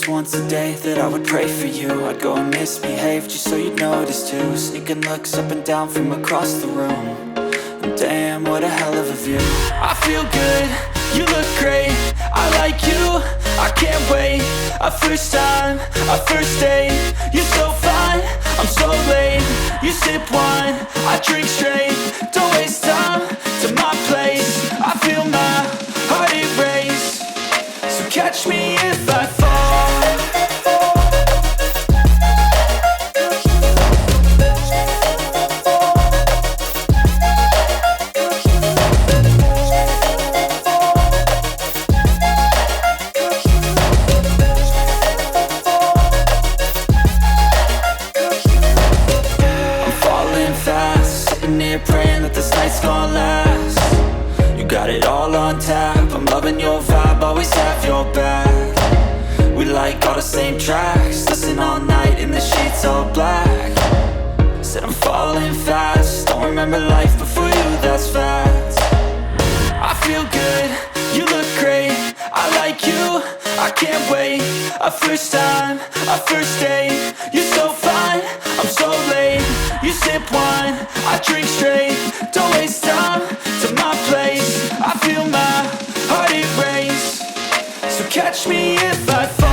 once a day that I would pray for you. I'd go and misbehave just so you'd notice too. Sneaking looks up and down from across the room. And damn, what a hell of a view. I feel good, you look great, I like you, I can't wait. A first time, a first date. You're so fine, I'm so late. You sip wine, I drink straight. Don't waste time to my place. I feel my heart erase. So catch me if I fall. Praying that this night's gonna last. You got it all on tap, I'm loving your vibe, always have your back. We like all the same tracks, listen all night in the sheets all black. Said I'm falling fast, don't remember life before you, that's fact. I feel good, you look great, I like you, I can't wait. A first time, a first date. You're so fine, I'm so late. You sip wine, I drink straight. Don't waste time to my place. I feel my heart erase. So catch me if I fall.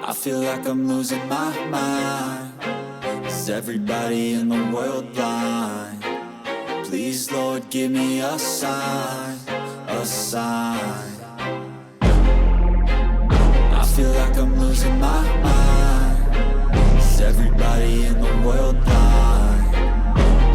I feel like I'm losing my mind. Is everybody in the world blind? Please, Lord, give me a sign, a sign. I feel like I'm losing my mind. Is everybody in the world blind?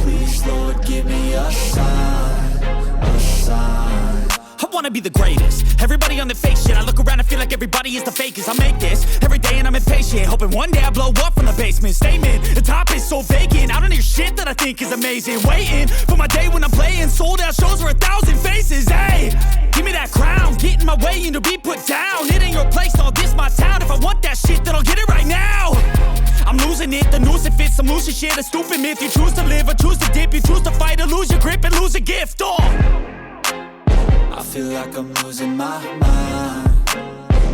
Please, Lord, give me a sign, a sign. I wanna be the greatest. Everybody on the fake shit. I look around and feel like everybody is the fakest. I make this every day and I'm impatient, hoping one day I blow up from the basement. Statement, the top is so vacant. I don't hear shit that I think is amazing. Waiting for my day when I'm playing sold out shows for 1,000 faces. Hey, give me that crown, get in my way and to be put down. It ain't your place, all this my town. If I want that shit, then I'll get it right now. I'm losing it, the noose it fits. I'm losing shit, a stupid myth. You choose to live or choose to dip. You choose to fight or lose your grip and lose a gift. Oh, I feel like I'm losing my mind.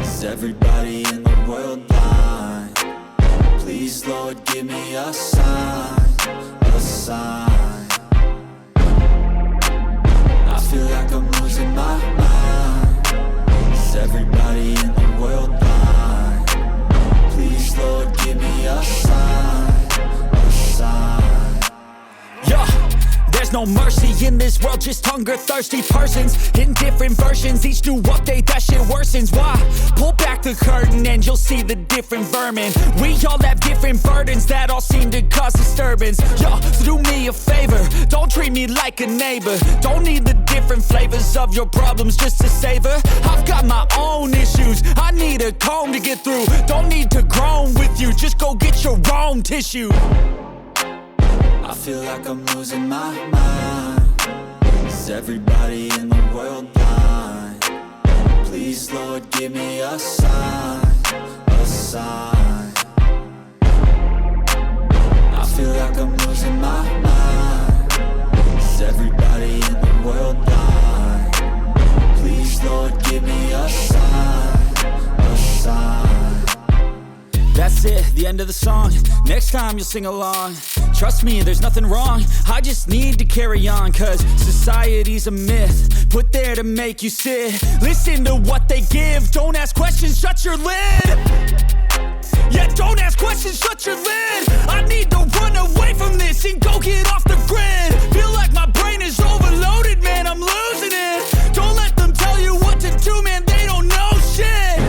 Is everybody in the world blind? Please, Lord, give me a sign, a sign. I feel like I'm losing my mind. Is everybody in the world blind? Please, Lord, give me a sign, a sign. yeah. There's no mercy in this world, just hunger-thirsty persons in different versions. Each new update, that shit worsens. Why? Pull back the curtain and you'll see the different vermin. We all have different burdens that all seem to cause disturbance. Yo, so do me a favor, don't treat me like a neighbor. Don't need the different flavors of your problems just to savor. I've got my own issues, I need a comb to get through. Don't need to groan with you, just go get your own tissue. I feel like I'm losing my mind. Is everybody in the world blind? Please, Lord, give me a sign, a sign. I feel like I'm losing my mind. Is everybody in the world blind? Please, Lord, give me a sign, a sign. That's it, the end of the song. Next time you'll sing along. Trust me, there's nothing wrong. I just need to carry on, cause society's a myth put there to make you sit. Listen to what they give. Don't ask questions, shut your lid. Yeah, don't ask questions, shut your lid. I need to run away from this and go get off the grid. Feel like my brain is overloaded, man, I'm losing it. Don't let them tell you what to do, man, they don't know shit.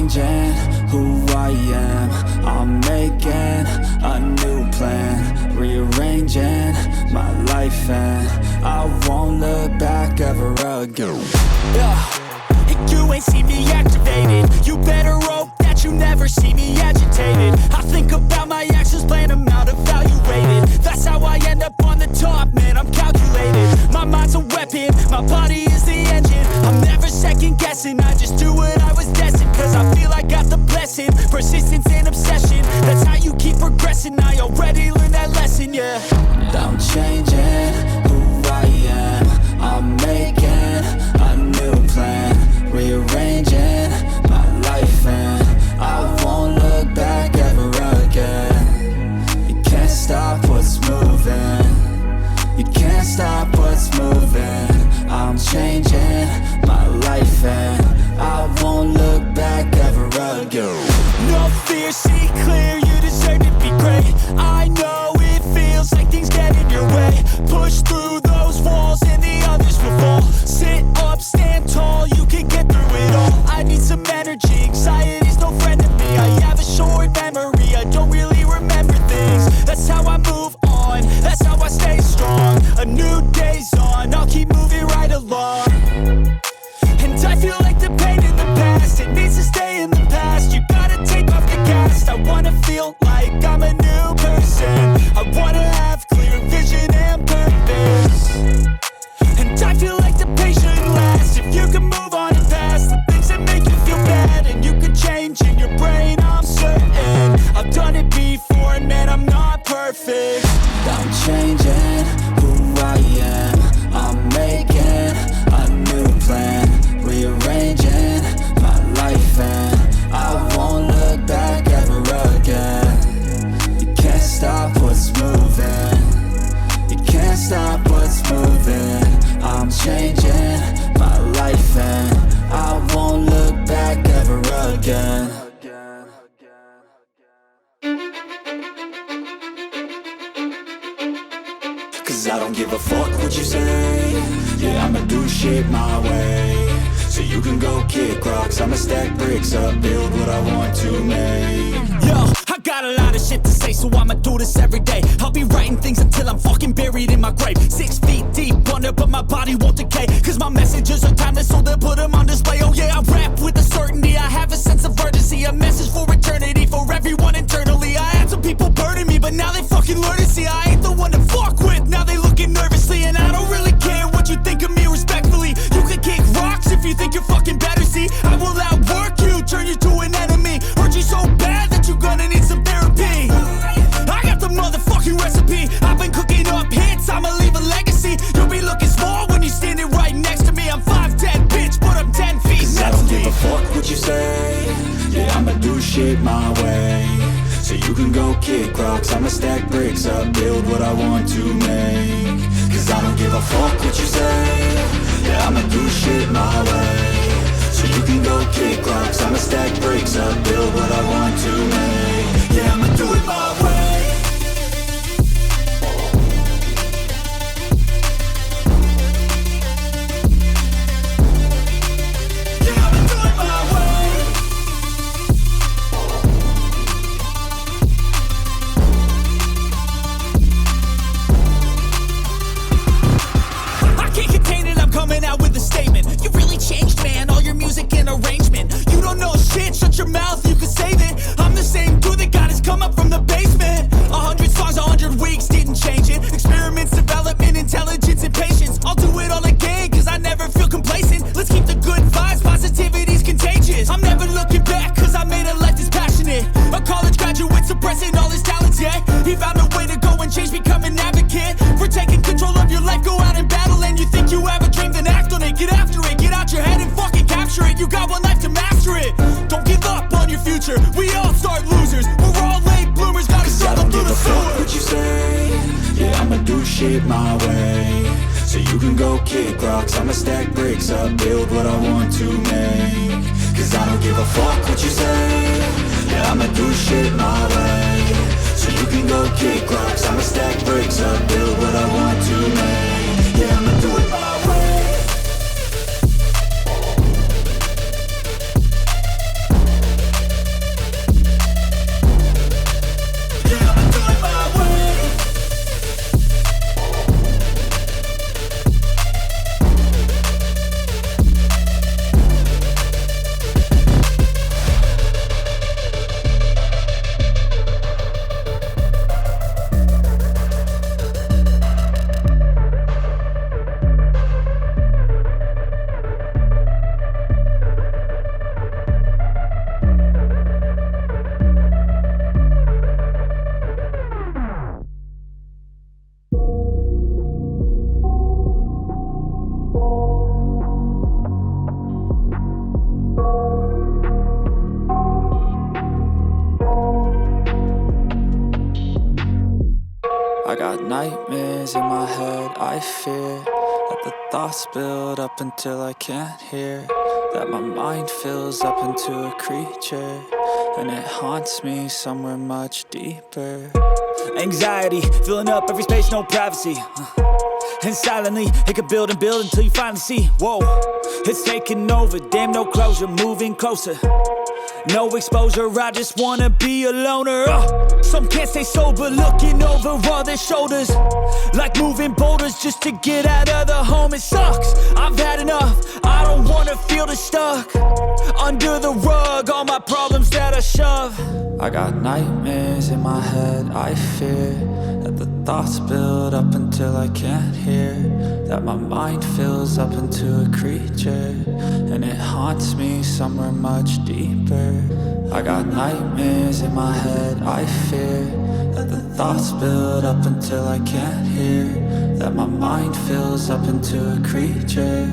changing who I am. I'm making a new plan, rearranging my life, and I won't look back ever again. And you ain't see me activated. You better hope that you never see me agitated. I think about my actions, plan them out, evaluated. That's how I end up on the top, man, I'm calculated. My mind's a weapon, my body is the engine. I'm never second guessing, I just do what I was destined. Cause I feel I got the blessing, persistence and obsession. That's how you keep progressing, I already learned that lesson, yeah. I'm changing who I am. I'm making a new plan, rearranging my life, and I won't look back ever again. You can't stop what's moving. You can't stop what's moving. I'm changing my life, and I won't look back ever again. No fear, see clear, you deserve to be great. I know it feels like things get in your way. Push through those walls and the others will fall. Sit up, stand tall, you can get through it all. I need some energy, anxiety's no friend to me. I have a short memory, I don't really remember things. That's how I move on, that's how I stay strong. A new day's on, I'll keep moving right along. And I feel like the pain in the past, it needs to stay in the past. You gotta take off the cast. I wanna feel like I'm a new person. I wanna have clear vision and purpose. And I feel like the pain shouldn't last. If you can move on and past the things that make you feel bad, and you can change in your brain, I'm certain. I've done it before, and man, I'm not perfect. I'm changing who I am. I'm making a new plan, rearranging my life, and I won't look back ever again. You can't stop what's moving. You can't stop what's moving. I'm changing my life, and I won't look back ever again. Cause I don't give a fuck what you say. Yeah, I'ma do shit my way. So you can go kick rocks, I'ma stack bricks up, build what I want to make. Yo, I got a lot of shit to say, so I'ma do this every day. I'll be writing things until I'm fucking buried in my grave. 6 feet deep under, but my body won't decay. Cause my messages are timeless, so they'll put them on display. Oh yeah, I rap with a certainty, I have a sense of urgency. A message for eternity, for everyone internally. I had some people burning me, but now they fucking learn to see I ain't the one to fuck with, now they looking nervously. And I don't really care what you think of me respectfully. You can kick rocks if you think you're fucking better, see. I will outwork you, turn you to an enemy. Hurt you so bad that you're gonna need some therapy. I got the motherfucking recipe. I've been cooking up hits, I'ma leave a legacy. You'll be looking small when you're standing right next to me. I'm 5'10", bitch, but I'm 10 feet next to me. I don't give a fuck what you say. Yeah, I'ma do shit my way. So you can go kick rocks, I'ma stack bricks up, build what I want to make. Cause I don't give a fuck what you say. Yeah, I'ma do shit my way. So you can go kick rocks, I'ma stack bricks up, build what I want to make. Yeah, I'ma do it my way. Yeah, I'ma do it my way. I can't contain it, I'm coming out with a statement. You really changed, man, all your music and arrangement. You don't know shit, shut your mouth, you can save it. I'm the same dude that got his come up from the basement. 100 songs, 100 weeks, didn't change it. Experiments, development, intelligence, and patience. I'll do it all again, cause I never feel complacent. Let's keep the good vibes, positivity's contagious. I'm never looking back, cause I made a life that's passionate. A college graduate suppressing all his talents, yeah. He found a way to go and change, become an advocate. For taking control of your life, go out and battle. And you think you have a dream, then act on it. Get after it, get out your head and fucking capture it. You got one life to master it. Don't give up on your future, we all start losers. We're all late bloomers, gotta struggle through the sewer. What you say? Yeah, I'ma do shit my way. So you can go kick rocks, I'ma stack bricks up, build what I want to make. Cause I don't give a fuck what you say. Yeah, I'ma do shit my way. So you can go kick rocks, I'ma stack bricks up, build what I want to make. Yeah, I'ma do it my way. nightmares in my head, I fear that the thoughts build up until I can't hear, that my mind fills up into a creature, and it haunts me somewhere much deeper. Anxiety, filling up every space, no privacy. And silently, it could build and build until you finally see, whoa, it's taking over, damn no closure, moving closer. No exposure, I just wanna be a loner. Some can't stay sober, looking over all their shoulders, like moving boulders just to get out of the home. It sucks, I've had enough, I don't wanna feel the stuck under the rug, all my problems that I shove. I got nightmares in my head, I fear that the thoughts build up until I can't hear, that my mind fills up into a creature, and it haunts me somewhere much deeper. I got nightmares in my head, I fear that the thoughts build up until I can't hear, that my mind fills up into a creature,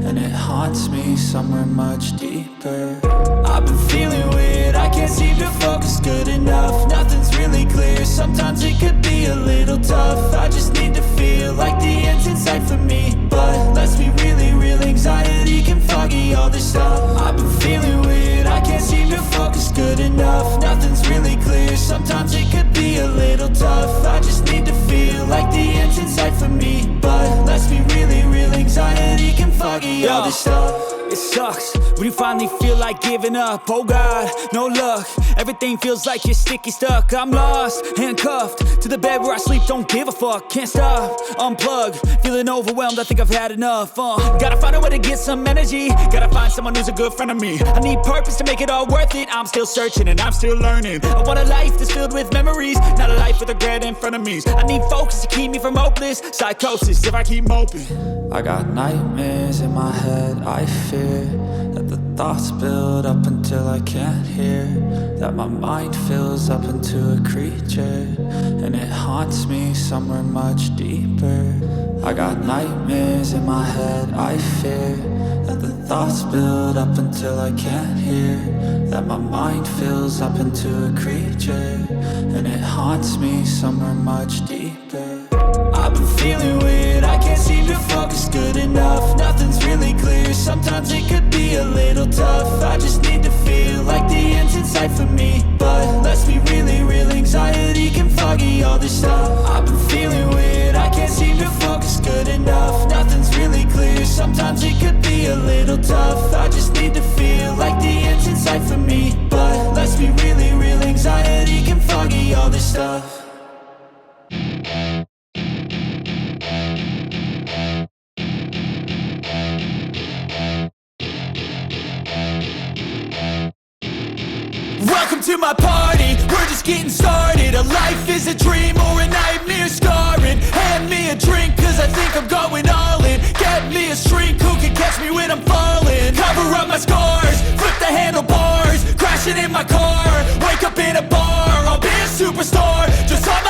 and it haunts me somewhere much deeper. I've been feeling weird, I can't seem to focus good enough, nothing's really clear, sometimes it could be a little tough, I just need to feel like the end's in sight for me, but let's be really real, anxiety can foggy all this stuff. I've been feeling weird, I can't seem to focus good enough, nothing's really clear, sometimes it could be a little tough, I just need to feel like the end's in sight for me, but let's be really real, anxiety can foggy all this stuff. It sucks when you finally feel like giving up. Oh God, no luck, everything feels like you're sticky stuck. I'm lost, handcuffed to the bed where I sleep, don't give a fuck. Can't stop, unplug, feeling overwhelmed, I think I've had enough. Gotta find a way to get some energy, gotta find someone who's a good friend of me. I need purpose to make it all worth it, I'm still searching and I'm still learning. I want a life that's filled with memories, not a life with regret in front of me. I need focus to keep me from hopeless psychosis if I keep moping. I got nightmares in my head, I fear that the thoughts build up until I can't hear, that my mind fills up into a creature, and it haunts me somewhere much deeper. I got nightmares in my head, I fear that the thoughts build up until I can't hear, that my mind fills up into a creature, and it haunts me somewhere much deeper. I've been feeling weird, I can't seem to focus good enough, nothing's really clear, sometimes it could be a little tough, I just need to feel like the end's in sight for me, but let's be really real, anxiety can foggy all this stuff. I've been feeling weird, I can't seem to focus good enough, nothing's really clear, sometimes it could be a little tough, I just need to feel like the end's in sight for me, but let's be really real, anxiety can foggy all this stuff. Welcome to my party, we're just getting started. A life is a dream or a nightmare scarring. Hand me a drink cause I think I'm going all in. Get me a shrink who can catch me when I'm falling. Cover up my scars, flip the handlebars, crashing in my car, wake up in a bar. I'll be a superstar, just on